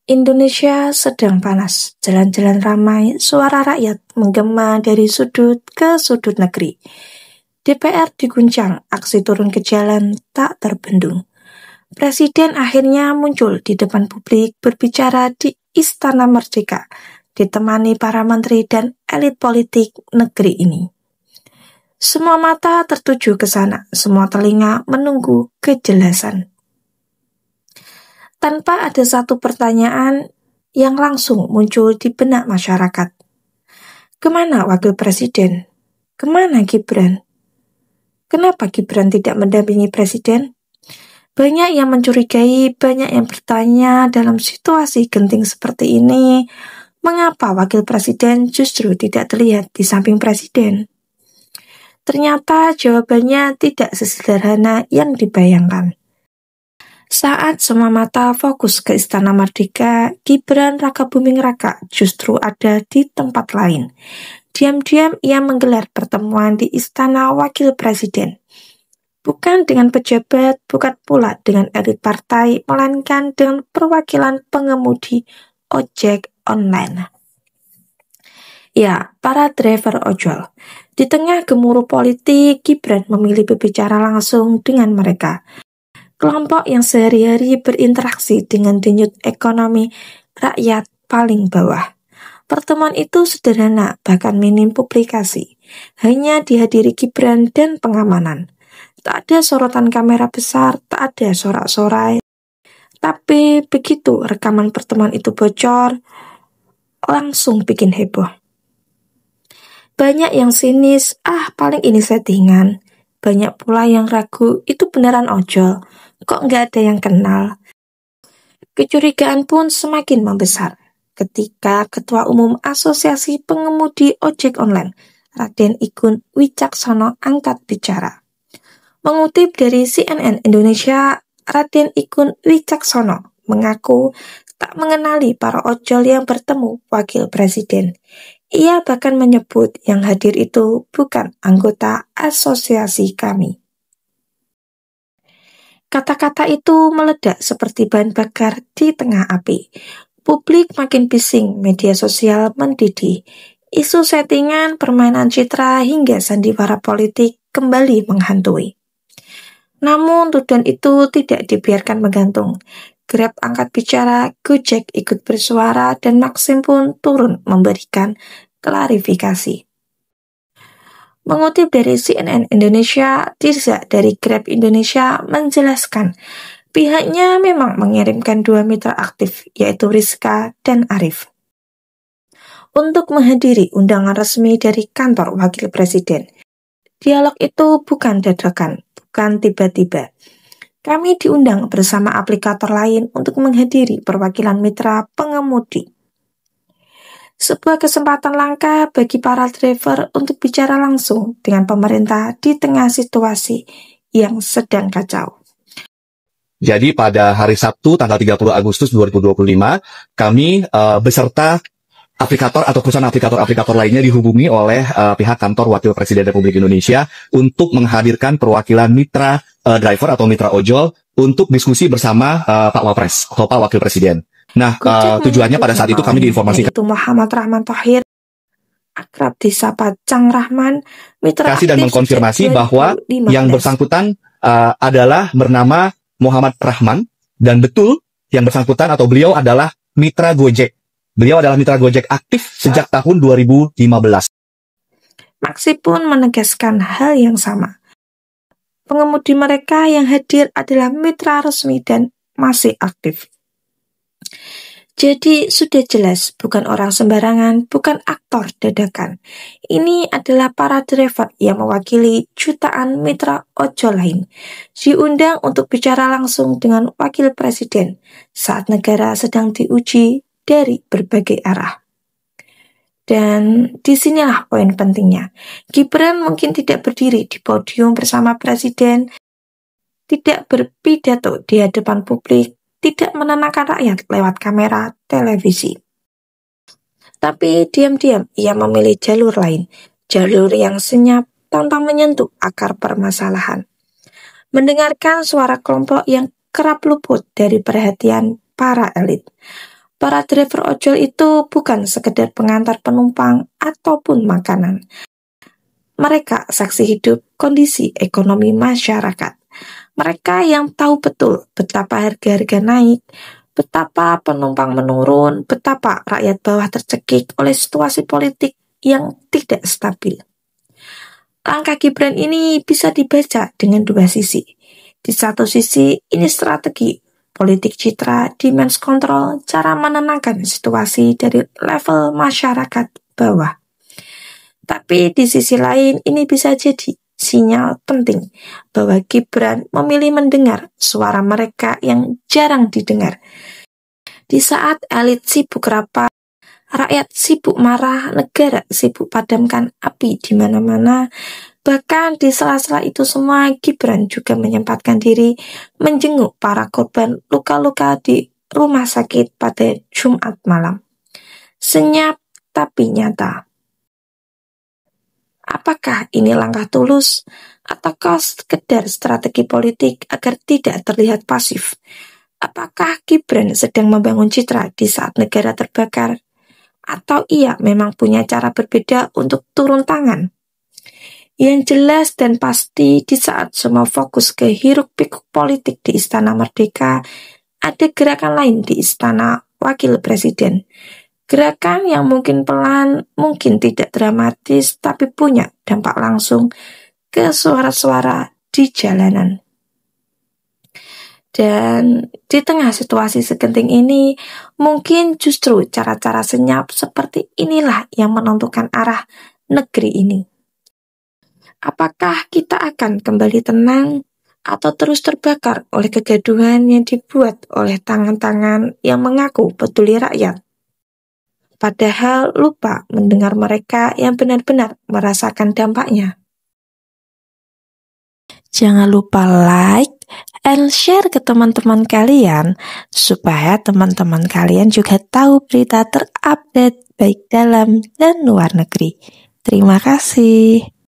Indonesia sedang panas, jalan-jalan ramai, suara rakyat menggema dari sudut ke sudut negeri. DPR diguncang, aksi turun ke jalan tak terbendung. Presiden akhirnya muncul di depan publik berbicara di Istana Merdeka, ditemani para menteri dan elit politik negeri ini. Semua mata tertuju ke sana, semua telinga menunggu kejelasan. Tanpa ada satu pertanyaan yang langsung muncul di benak masyarakat. Kemana wakil presiden? Kemana Gibran? Kenapa Gibran tidak mendampingi presiden? Banyak yang mencurigai, banyak yang bertanya dalam situasi genting seperti ini, mengapa wakil presiden justru tidak terlihat di samping presiden? Ternyata jawabannya tidak sesederhana yang dibayangkan. Saat semua mata fokus ke Istana Merdeka, Gibran Rakabuming Raka justru ada di tempat lain. Diam-diam ia menggelar pertemuan di Istana Wakil Presiden. Bukan dengan pejabat, bukan pula dengan elit partai, melainkan dengan perwakilan pengemudi ojek online. Ya, para driver ojol. Di tengah gemuruh politik, Gibran memilih berbicara langsung dengan mereka. Kelompok yang sehari-hari berinteraksi dengan denyut ekonomi rakyat paling bawah. Pertemuan itu sederhana, bahkan minim publikasi. Hanya dihadiri Gibran dan pengamanan. Tak ada sorotan kamera besar, tak ada sorak-sorai. Tapi begitu rekaman pertemuan itu bocor, langsung bikin heboh. Banyak yang sinis, paling ini settingan. Banyak pula yang ragu, itu beneran ojol. Kok nggak ada yang kenal? Kecurigaan pun semakin membesar ketika Ketua Umum Asosiasi Pengemudi Ojek Online, Raden Igun Wicaksono angkat bicara. Mengutip dari CNN Indonesia, Raden Igun Wicaksono mengaku tak mengenali para ojol yang bertemu Wakil Presiden. Ia bahkan menyebut yang hadir itu bukan anggota asosiasi kami. Kata-kata itu meledak seperti bahan bakar di tengah api. Publik makin bising, media sosial mendidih. Isu settingan, permainan citra, hingga sandiwara politik kembali menghantui. Namun tuduhan itu tidak dibiarkan menggantung. Grab angkat bicara, Gojek ikut bersuara, dan Maxim pun turun memberikan klarifikasi. Mengutip dari CNN Indonesia, Tirza dari Grab Indonesia menjelaskan pihaknya memang mengirimkan 2 mitra aktif, yaitu Rizka dan Arif, untuk menghadiri undangan resmi dari kantor Wakil Presiden. Dialog itu bukan dadakan, bukan tiba-tiba. Kami diundang bersama aplikator lain untuk menghadiri perwakilan mitra pengemudi. Sebuah kesempatan langka bagi para driver untuk bicara langsung dengan pemerintah di tengah situasi yang sedang kacau. Jadi pada hari Sabtu tanggal 30 Agustus 2025, kami beserta aplikator atau perusahaan aplikator lainnya dihubungi oleh pihak kantor Wakil Presiden Republik Indonesia untuk menghadirkan perwakilan mitra driver atau mitra ojol untuk diskusi bersama Pak Wapres atau Pak Wakil Presiden. Nah, tujuannya pada saat itu kami diinformasikan. Itu Muhammad Rahman Thohir, akrab disapa Cang Rahman, mitra aktif dan mengkonfirmasi bahwa yang bersangkutan adalah bernama Muhammad Rahman, dan betul yang bersangkutan atau beliau adalah mitra Gojek. Beliau adalah mitra Gojek aktif sejak tahun 2015. Maxi pun menegaskan hal yang sama. Pengemudi mereka yang hadir adalah mitra resmi dan masih aktif. Jadi sudah jelas bukan orang sembarangan, bukan aktor dadakan. Ini adalah para driver yang mewakili jutaan mitra ojol lain. Diundang untuk bicara langsung dengan Wakil Presiden saat negara sedang diuji dari berbagai arah. Dan disinilah poin pentingnya. Gibran mungkin tidak berdiri di podium bersama Presiden, tidak berpidato di hadapan publik, tidak menenangkan rakyat lewat kamera televisi. Tapi diam-diam ia memilih jalur lain, jalur yang senyap tanpa menyentuh akar permasalahan. Mendengarkan suara kelompok yang kerap luput dari perhatian para elit. Para driver ojol itu bukan sekedar pengantar penumpang ataupun makanan. Mereka saksi hidup kondisi ekonomi masyarakat. Mereka yang tahu betul betapa harga-harga naik, betapa penumpang menurun, betapa rakyat bawah tercekik oleh situasi politik yang tidak stabil. Langkah Gibran ini bisa dibaca dengan dua sisi. Di satu sisi, ini strategi politik citra, damage control, cara menenangkan situasi dari level masyarakat bawah. Tapi di sisi lain, ini bisa jadi sinyal penting bahwa Gibran memilih mendengar suara mereka yang jarang didengar. Di saat elit sibuk rapat, rakyat sibuk marah, negara sibuk padamkan api di mana-mana. Bahkan di sela-sela itu semua, Gibran juga menyempatkan diri menjenguk para korban luka-luka di rumah sakit pada Jumat malam. Senyap tapi nyata. Apakah ini langkah tulus ataukah sekedar strategi politik agar tidak terlihat pasif? Apakah Gibran sedang membangun citra di saat negara terbakar? Atau ia memang punya cara berbeda untuk turun tangan? Yang jelas dan pasti, di saat semua fokus ke hiruk-pikuk politik di Istana Merdeka, ada gerakan lain di Istana Wakil Presiden. Gerakan yang mungkin pelan, mungkin tidak dramatis, tapi punya dampak langsung ke suara-suara di jalanan. Dan di tengah situasi segenting ini, mungkin justru cara-cara senyap seperti inilah yang menentukan arah negeri ini. Apakah kita akan kembali tenang atau terus terbakar oleh kegaduhan yang dibuat oleh tangan-tangan yang mengaku peduli rakyat, padahal lupa mendengar mereka yang benar-benar merasakan dampaknya? Jangan lupa like and share ke teman-teman kalian supaya teman-teman kalian juga tahu berita terupdate baik dalam dan luar negeri. Terima kasih.